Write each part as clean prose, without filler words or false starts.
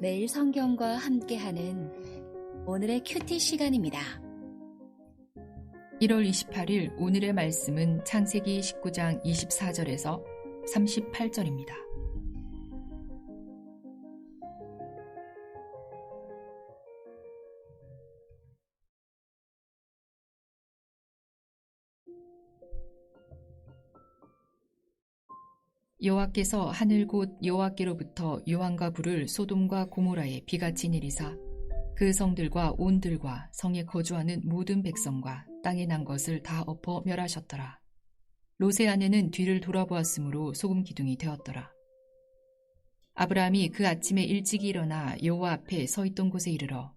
매일 성경과 함께하는 오늘의 큐티 시간입니다. 1월 28일 오늘의 말씀은 창세기 19장 24절에서 38절입니다. 여호와께서 하늘 곧 여호와께로부터 유황과 불을 소돔과 고모라에 비같이 내리사 그 성들과 온 들과 성에 거주하는 모든 백성과 땅에 난 것을 다 엎어 멸하셨더라. 롯의 아내는 뒤를 돌아보았으므로 소금 기둥이 되었더라. 아브라함이 그 아침에 일찍이 일어나 여호와 앞에 서 있던 곳에 이르러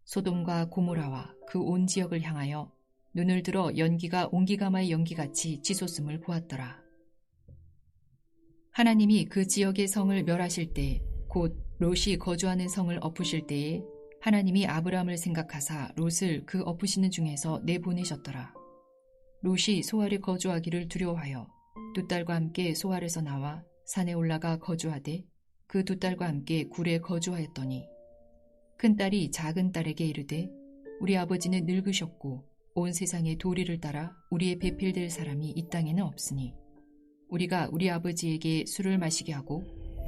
소돔과 고모라와 그 온 지역을 향하여 눈을 들어 연기가 온기가마의 연기같이 치솟음을 보았더라. 하나님이 그 지역의 성을 멸하실 때 곧 롯이 거주하는 성을 엎으실 때에 하나님이 아브라함을 생각하사 롯을 그 엎으시는 중에서 내보내셨더라. 롯이 소알에 거주하기를 두려워하여 두 딸과 함께 소알에서 나와 산에 올라가 거주하되 그 두 딸과 함께 굴에 거주하였더니 큰딸이 작은 딸에게 이르되 우리 아버지는 늙으셨고 온 세상의 도리를 따라 우리의 배필될 사람이 이 땅에는 없으니 우리가 우리 아버지에게 술을 마시게 하고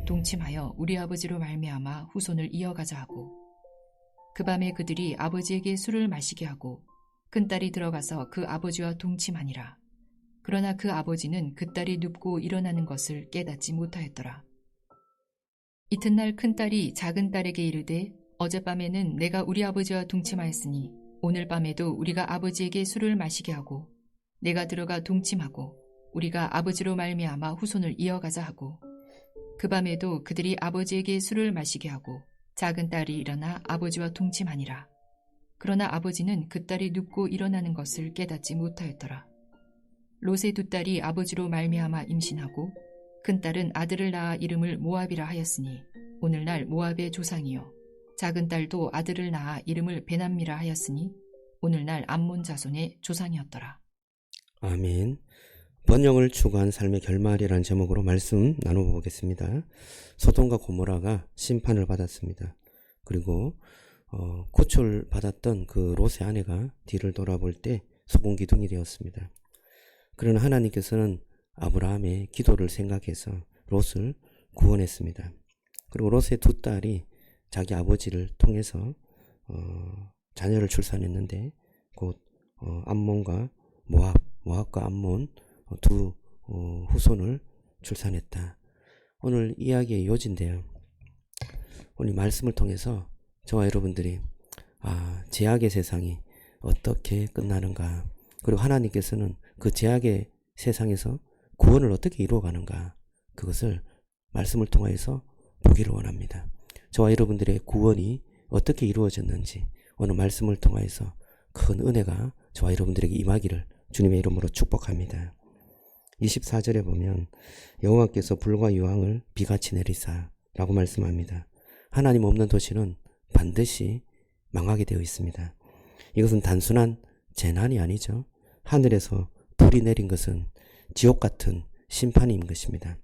동침하여 우리 아버지로 말미암아 후손을 이어가자 하고 그 밤에 그들이 아버지에게 술을 마시게 하고 큰딸이 들어가서 그 아버지와 동침하니라. 그러나 그 아버지는 그 딸이 눕고 일어나는 것을 깨닫지 못하였더라. 이튿날 큰딸이 작은 딸에게 이르되 어젯밤에는 내가 우리 아버지와 동침하였으니 오늘 밤에도 우리가 아버지에게 술을 마시게 하고 내가 들어가 동침하고 우리가 아버지로 말미암아 후손을 이어가자 하고 그 밤에도 그들이 아버지에게 술을 마시게 하고 작은 딸이 일어나 아버지와 동침하니라. 그러나 아버지는 그 딸이 눕고 일어나는 것을 깨닫지 못하였더라. 롯의 두 딸이 아버지로 말미암아 임신하고 큰딸은 아들을 낳아 이름을 모압이라 하였으니 오늘날 모압의 조상이요 작은 딸도 아들을 낳아 이름을 베남미라 하였으니 오늘날 암몬 자손의 조상이었더라. 아멘. 번영을 추구한 삶의 결말이라는 제목으로 말씀 나눠보겠습니다. 소돔과 고모라가 심판을 받았습니다. 그리고 구출받았던 그 롯의 아내가 뒤를 돌아볼 때 소금 기둥이 되었습니다. 그러나 하나님께서는 아브라함의 기도를 생각해서 롯을 구원했습니다. 그리고 롯의 두 딸이 자기 아버지를 통해서 자녀를 출산했는데 곧 암몬과 모압과 암몬 두 후손을 출산했다. 오늘 이야기의 요지인데요. 오늘 말씀을 통해서 저와 여러분들이 제약의 세상이 어떻게 끝나는가, 그리고 하나님께서는 그 제약의 세상에서 구원을 어떻게 이루어가는가, 그것을 말씀을 통해서 보기를 원합니다. 저와 여러분들의 구원이 어떻게 이루어졌는지 오늘 말씀을 통해서 큰 은혜가 저와 여러분들에게 임하기를 주님의 이름으로 축복합니다. 24절에 보면 여호와께서 불과 유황을 비같이 내리사 라고 말씀합니다. 하나님 없는 도시는 반드시 망하게 되어 있습니다. 이것은 단순한 재난이 아니죠. 하늘에서 불이 내린 것은 지옥 같은 심판인 것입니다.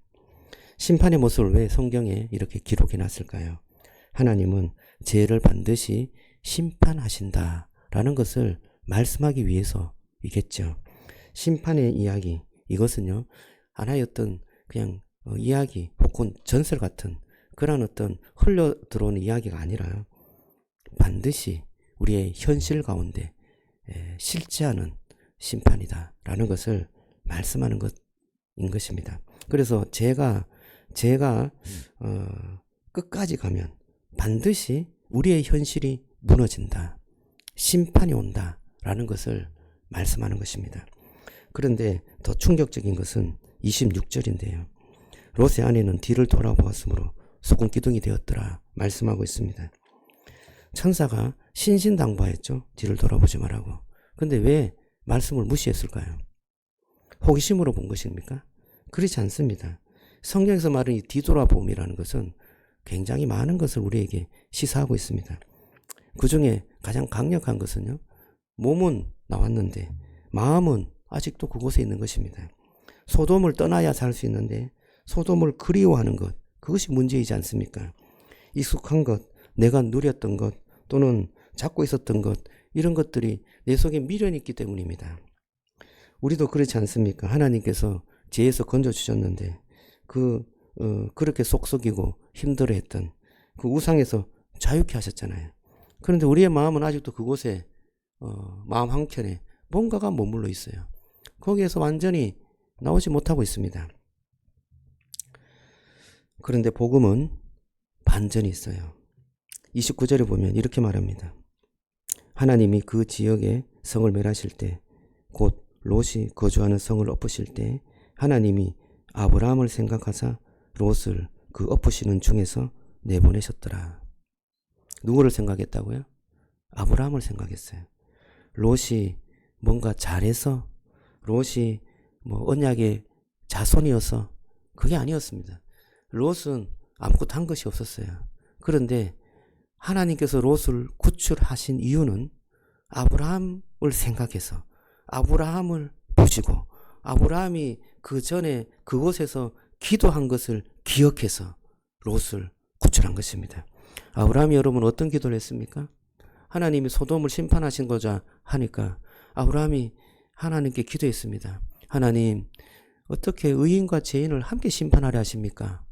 심판의 모습을 왜 성경에 이렇게 기록해 놨을까요? 하나님은 죄를 반드시 심판하신다라는 것을 말씀하기 위해서이겠죠. 심판의 이야기, 이것은요, 하나의 어떤 그냥 이야기 혹은 전설 같은 그런 어떤 흘러 들어오는 이야기가 아니라 반드시 우리의 현실 가운데 실제하는 심판이다라는 것을 말씀하는 것인 것입니다. 그래서 제가 끝까지 가면 반드시 우리의 현실이 무너진다, 심판이 온다라는 것을 말씀하는 것입니다. 그런데 더 충격적인 것은 26절인데요. 롯의 아내는 뒤를 돌아보았으므로 소금 기둥이 되었더라 말씀하고 있습니다. 천사가 신신당부했죠. 뒤를 돌아보지 말라고. 근데 왜 말씀을 무시했을까요? 호기심으로 본 것입니까? 그렇지 않습니다. 성경에서 말하는 이 뒤돌아봄이라는 것은 굉장히 많은 것을 우리에게 시사하고 있습니다. 그 중에 가장 강력한 것은요, 몸은 나왔는데 마음은 아직도 그곳에 있는 것입니다. 소돔을 떠나야 살 수 있는데 소돔을 그리워하는 것, 그것이 문제이지 않습니까? 익숙한 것, 내가 누렸던 것 또는 잡고 있었던 것, 이런 것들이 내 속에 미련이 있기 때문입니다. 우리도 그렇지 않습니까? 하나님께서 죄에서 건져주셨는데 그렇게 속썩이고 힘들어했던 그 우상에서 자유케 하셨잖아요. 그런데 우리의 마음은 아직도 그곳에 마음 한켠에 뭔가가 머물러 있어요. 거기에서 완전히 나오지 못하고 있습니다. 그런데 복음은 반전이 있어요. 29절에 보면 이렇게 말합니다. 하나님이 그 지역에 성을 멸하실 때, 곧 롯이 거주하는 성을 엎으실 때 하나님이 아브라함을 생각하사 롯을 그 엎으시는 중에서 내보내셨더라. 누구를 생각했다고요? 아브라함을 생각했어요. 롯이 뭔가 잘해서, 롯이 언약의 자손이어서, 그게 아니었습니다. 롯은 아무것도 한 것이 없었어요. 그런데 하나님께서 롯을 구출하신 이유는 아브라함을 생각해서, 아브라함을 보시고, 아브라함이 그 전에 그곳에서 기도한 것을 기억해서 롯을 구출한 것입니다. 아브라함이 여러분 어떤 기도를 했습니까? 하나님이 소돔을 심판하신고자 하니까 아브라함이 하나님께 기도했습니다. 하나님, 어떻게 의인과 죄인을 함께 심판하려 하십니까?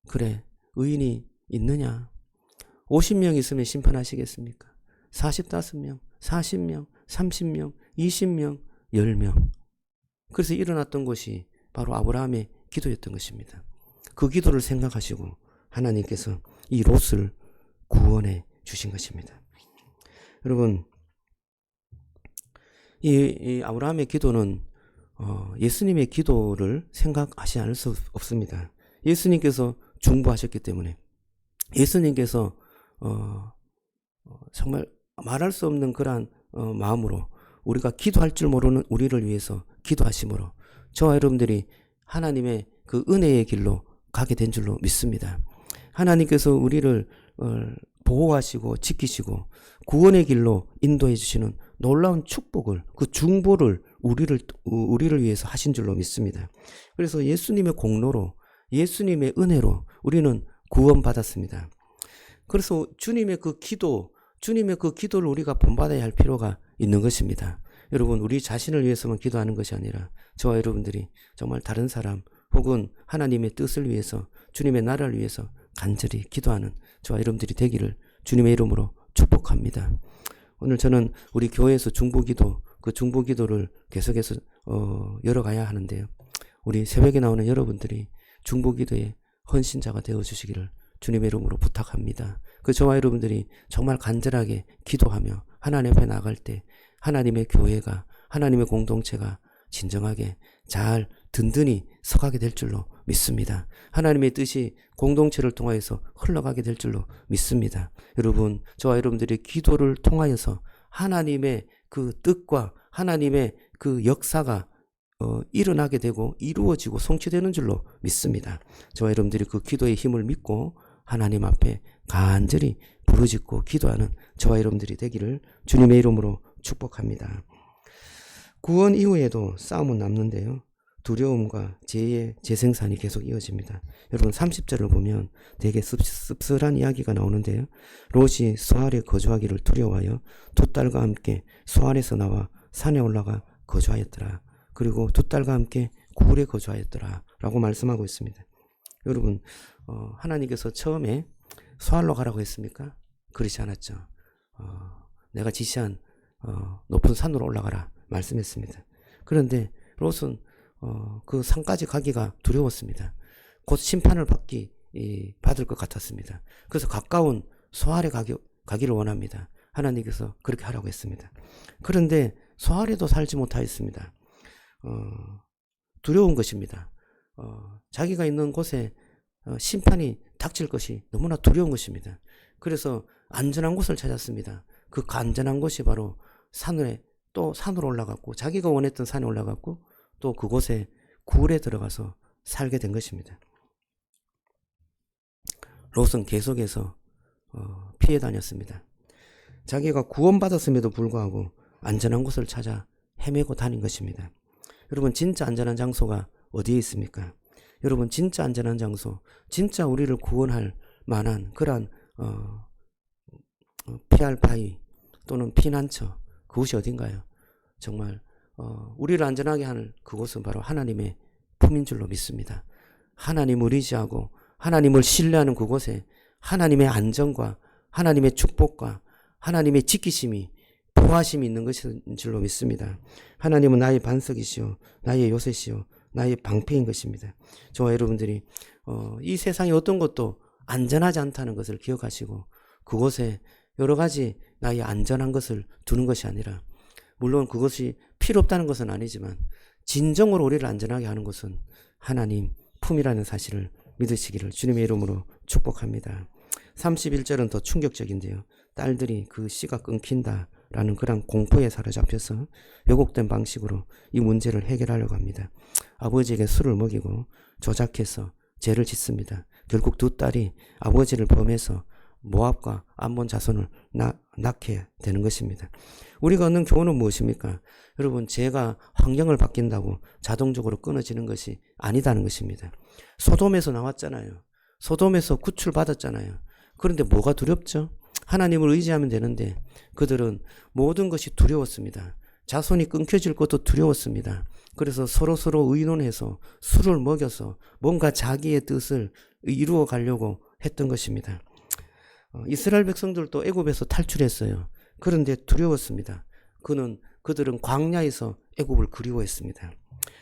그래, 의인이 있느냐? 50명 있으면 심판하시겠습니까? 45명, 40명, 30명, 20명, 10명. 그래서 일어났던 것이 바로 아브라함의 기도였던 것입니다. 그 기도를 생각하시고 하나님께서 이 롯을 구원해 주신 것입니다. 여러분, 이 아브라함의 기도는 예수님의 기도를 생각하지 않을 수 없습니다. 예수님께서 중보하셨기 때문에, 예수님께서 정말 말할 수 없는 그러한 마음으로 우리가 기도할 줄 모르는 우리를 위해서 기도하심으로 저와 여러분들이 하나님의 그 은혜의 길로 가게 된 줄로 믿습니다. 하나님께서 우리를 보호하시고 지키시고 구원의 길로 인도해 주시는 놀라운 축복을, 그 중보를 우리를 위해서 하신 줄로 믿습니다. 그래서 예수님의 공로로, 예수님의 은혜로 우리는 구원받았습니다. 그래서 주님의 그 기도를 우리가 본받아야 할 필요가 있는 것입니다. 여러분, 우리 자신을 위해서만 기도하는 것이 아니라 저와 여러분들이 정말 다른 사람 혹은 하나님의 뜻을 위해서, 주님의 나라를 위해서 간절히 기도하는 저와 여러분들이 되기를 주님의 이름으로 축복합니다. 오늘 저는 우리 교회에서 중보기도, 그 중보기도를 계속해서 열어가야 하는데요. 우리 새벽에 나오는 여러분들이 중보기도의 헌신자가 되어주시기를 주님의 이름으로 부탁합니다. 그 저와 여러분들이 정말 간절하게 기도하며 하나님 앞에 나갈 때 하나님의 교회가, 하나님의 공동체가 진정하게 잘 든든히 서가게 될 줄로 믿습니다. 하나님의 뜻이 공동체를 통하여서 흘러가게 될 줄로 믿습니다. 여러분, 저와 여러분들의 기도를 통하여서 하나님의 그 뜻과 하나님의 그 역사가 일어나게 되고 이루어지고 성취되는 줄로 믿습니다. 저와 여러분들이 그 기도의 힘을 믿고 하나님 앞에 간절히 부르짖고 기도하는 저와 여러분들이 되기를 주님의 이름으로 축복합니다. 구원 이후에도 싸움은 남는데요. 두려움과 죄의 재생산이 계속 이어집니다. 여러분 30절을 보면 되게 씁쓸한 이야기가 나오는데요. 롯이 소알에 거주하기를 두려워하여 두 딸과 함께 소알에서 나와 산에 올라가 거주하였더라. 그리고 두 딸과 함께 굴에 거주하였더라 라고 말씀하고 있습니다. 여러분, 하나님께서 처음에 소알로 가라고 했습니까? 그렇지 않았죠. 내가 지시한 높은 산으로 올라가라 말씀했습니다. 그런데 롯은 그 산까지 가기가 두려웠습니다. 곧 심판을 받을 것 같았습니다. 그래서 가까운 소알에 가기를 원합니다. 하나님께서 그렇게 하라고 했습니다. 그런데 소알에도 살지 못하였습니다. 두려운 것입니다. 자기가 있는 곳에 심판이 닥칠 것이 너무나 두려운 것입니다. 그래서 안전한 곳을 찾았습니다. 그 안전한 곳이 바로 산으로 올라갔고, 자기가 원했던 산에 올라갔고, 또 그곳에 굴에 들어가서 살게 된 것입니다. 롯은 계속해서 피해 다녔습니다. 자기가 구원받았음에도 불구하고 안전한 곳을 찾아 헤매고 다닌 것입니다. 여러분, 진짜 안전한 장소가 어디에 있습니까? 여러분, 진짜 안전한 장소, 진짜 우리를 구원할 만한 그러한 피할 바위 또는 피난처, 그곳이 어딘가요? 정말 우리를 안전하게 하는 그곳은 바로 하나님의 품인 줄로 믿습니다. 하나님을 의지하고 하나님을 신뢰하는 그곳에 하나님의 안정과 하나님의 축복과 하나님의 지키심이 보호하심이 있는 것인 줄로 믿습니다. 하나님은 나의 반석이시오, 나의 요새시오, 나의 방패인 것입니다. 저와 여러분들이 이 세상의 어떤 것도 안전하지 않다는 것을 기억하시고 그곳에 여러 가지 나의 안전한 것을 두는 것이 아니라, 물론 그것이 필요 없다는 것은 아니지만 진정으로 우리를 안전하게 하는 것은 하나님 품이라는 사실을 믿으시기를 주님의 이름으로 축복합니다. 31절은 더 충격적인데요. 딸들이 그 씨가 끊긴다라는 그런 공포에 사로잡혀서 왜곡된 방식으로 이 문제를 해결하려고 합니다. 아버지에게 술을 먹이고 조작해서 죄를 짓습니다. 결국 두 딸이 아버지를 범해서 모압과 암몬 자손을 낳게 되는 것입니다. 우리가 얻는 교훈은 무엇입니까? 여러분, 죄가 환경을 바뀐다고 자동적으로 끊어지는 것이 아니다는 것입니다. 소돔에서 나왔잖아요. 소돔에서 구출받았잖아요. 그런데 뭐가 두렵죠? 하나님을 의지하면 되는데 그들은 모든 것이 두려웠습니다. 자손이 끊겨질 것도 두려웠습니다. 그래서 서로 의논해서 술을 먹여서 뭔가 자기의 뜻을 이루어 가려고 했던 것입니다. 이스라엘 백성들도 애굽에서 탈출했어요. 그런데 두려웠습니다. 그들은 광야에서 애굽을 그리워했습니다.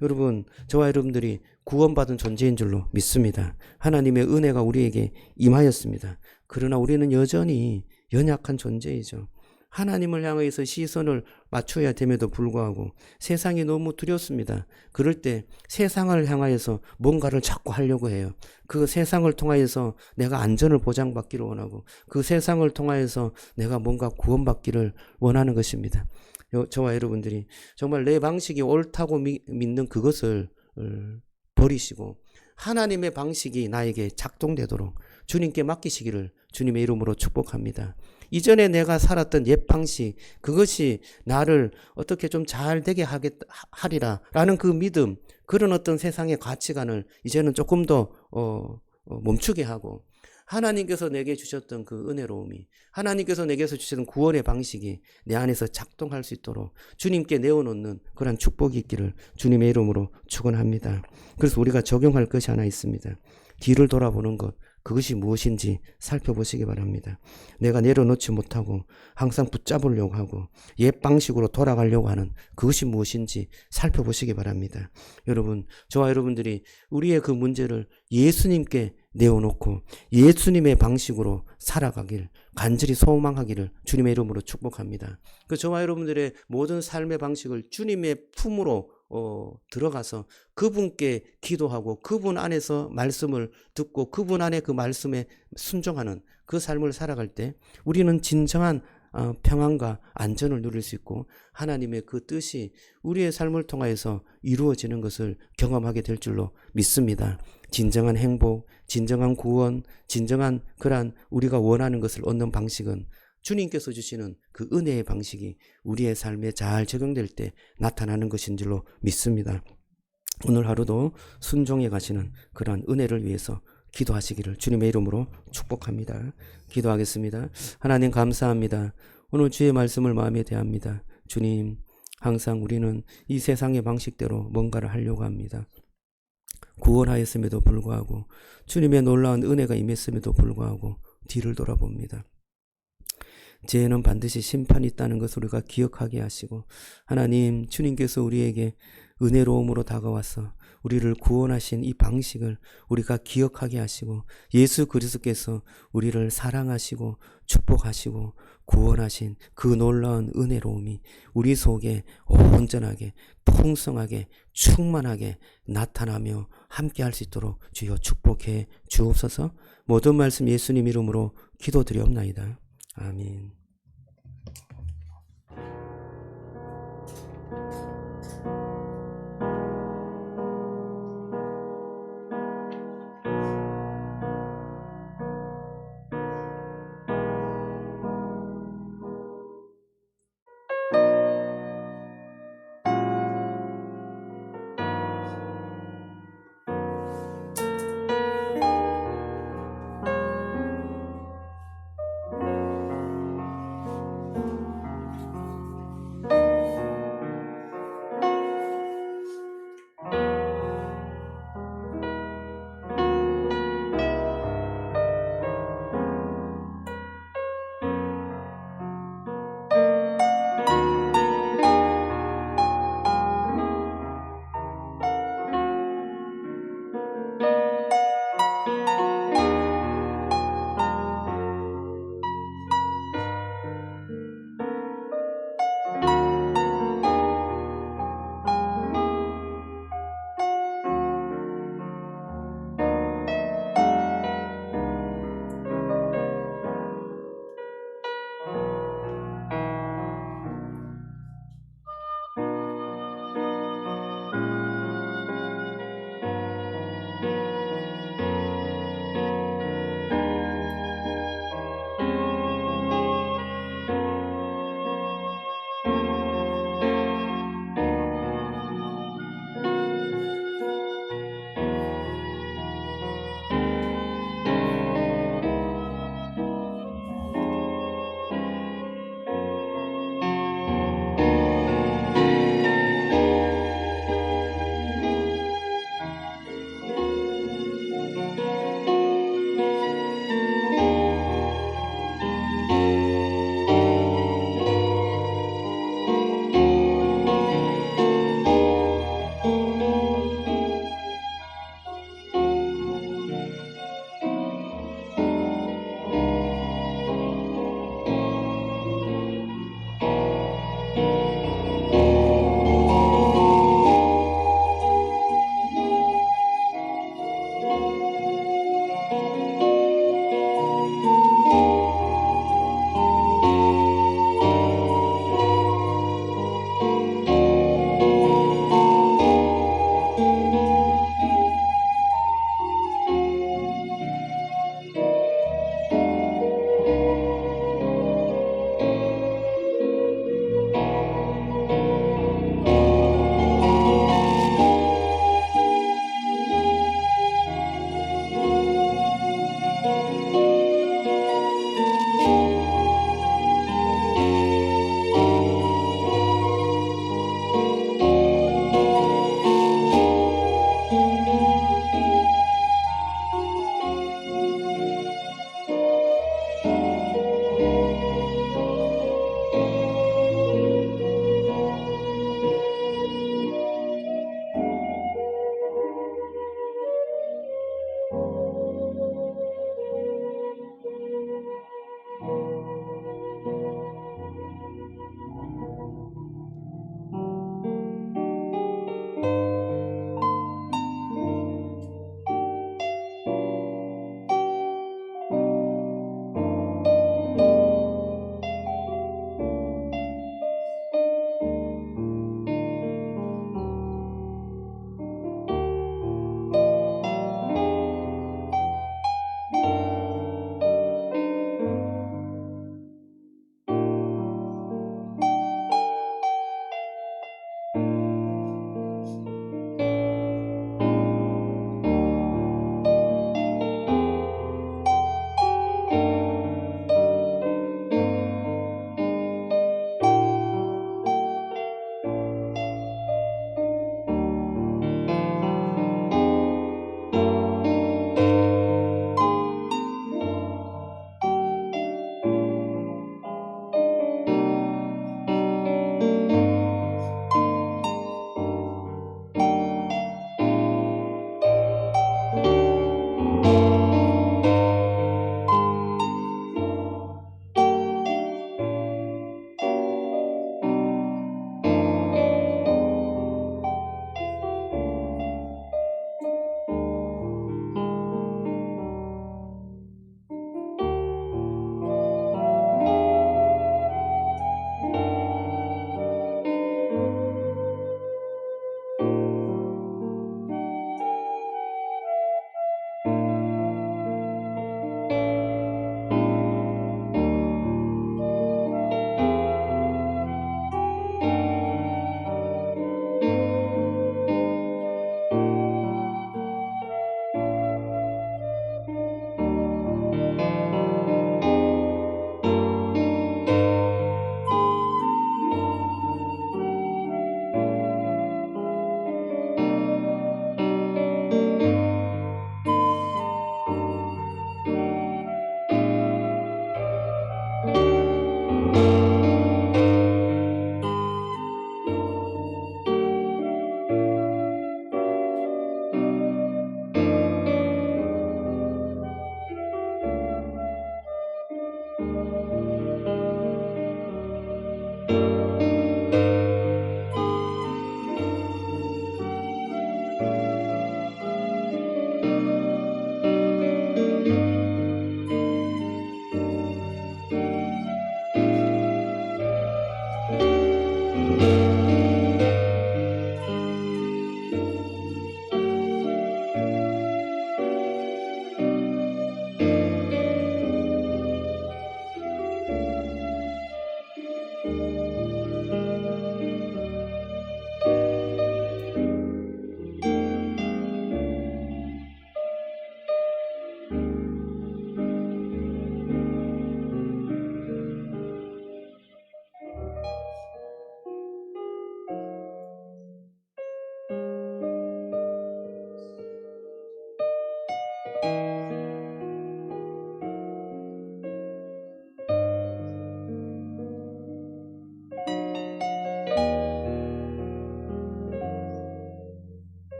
여러분, 저와 여러분들이 구원받은 존재인 줄로 믿습니다. 하나님의 은혜가 우리에게 임하였습니다. 그러나 우리는 여전히 연약한 존재이죠. 하나님을 향해서 시선을 맞춰야 됨에도 불구하고 세상이 너무 두렵습니다. 그럴 때 세상을 향하여서 뭔가를 자꾸 하려고 해요. 그 세상을 통하여서 내가 안전을 보장받기를 원하고 그 세상을 통하여서 내가 뭔가 구원받기를 원하는 것입니다. 저와 여러분들이 정말 내 방식이 옳다고 믿는 그것을 버리시고 하나님의 방식이 나에게 작동되도록 주님께 맡기시기를 주님의 이름으로 축복합니다. 이전에 내가 살았던 옛 방식, 그것이 나를 어떻게 좀 잘 되게 하리라 라는 그 믿음, 그런 어떤 세상의 가치관을 이제는 조금 더 멈추게 하고 하나님께서 내게 주셨던 그 은혜로움이, 하나님께서 내게서 주셨던 구원의 방식이 내 안에서 작동할 수 있도록 주님께 내어놓는 그런 축복이 있기를 주님의 이름으로 축원합니다. 그래서 우리가 적용할 것이 하나 있습니다. 뒤를 돌아보는 것, 그것이 무엇인지 살펴보시기 바랍니다. 내가 내려놓지 못하고 항상 붙잡으려고 하고 옛 방식으로 돌아가려고 하는 그것이 무엇인지 살펴보시기 바랍니다. 여러분, 저와 여러분들이 우리의 그 문제를 예수님께 내어놓고 예수님의 방식으로 살아가길 간절히 소망하기를 주님의 이름으로 축복합니다. 그 저와 여러분들의 모든 삶의 방식을 주님의 품으로 들어가서 그분께 기도하고 그분 안에서 말씀을 듣고 그분 안에 그 말씀에 순종하는 그 삶을 살아갈 때 우리는 진정한 평안과 안전을 누릴 수 있고 하나님의 그 뜻이 우리의 삶을 통하여서 이루어지는 것을 경험하게 될 줄로 믿습니다. 진정한 행복, 진정한 구원, 진정한 그러한 우리가 원하는 것을 얻는 방식은 주님께서 주시는 그 은혜의 방식이 우리의 삶에 잘 적용될 때 나타나는 것인 줄로 믿습니다. 오늘 하루도 순종해 가시는 그러한 은혜를 위해서 기도하시기를 주님의 이름으로 축복합니다. 기도하겠습니다. 하나님 감사합니다. 오늘 주의 말씀을 마음에 대합니다. 주님, 항상 우리는 이 세상의 방식대로 뭔가를 하려고 합니다. 구원하였음에도 불구하고 주님의 놀라운 은혜가 임했음에도 불구하고 뒤를 돌아봅니다. 죄에는 반드시 심판이 있다는 것을 우리가 기억하게 하시고 하나님, 주님께서 우리에게 은혜로움으로 다가와서 우리를 구원하신 이 방식을 우리가 기억하게 하시고 예수 그리스도께서 우리를 사랑하시고 축복하시고 구원하신 그 놀라운 은혜로움이 우리 속에 온전하게 풍성하게 충만하게 나타나며 함께할 수 있도록 주여 축복해 주옵소서. 모든 말씀 예수님 이름으로 기도드리옵나이다. 아멘.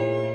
네.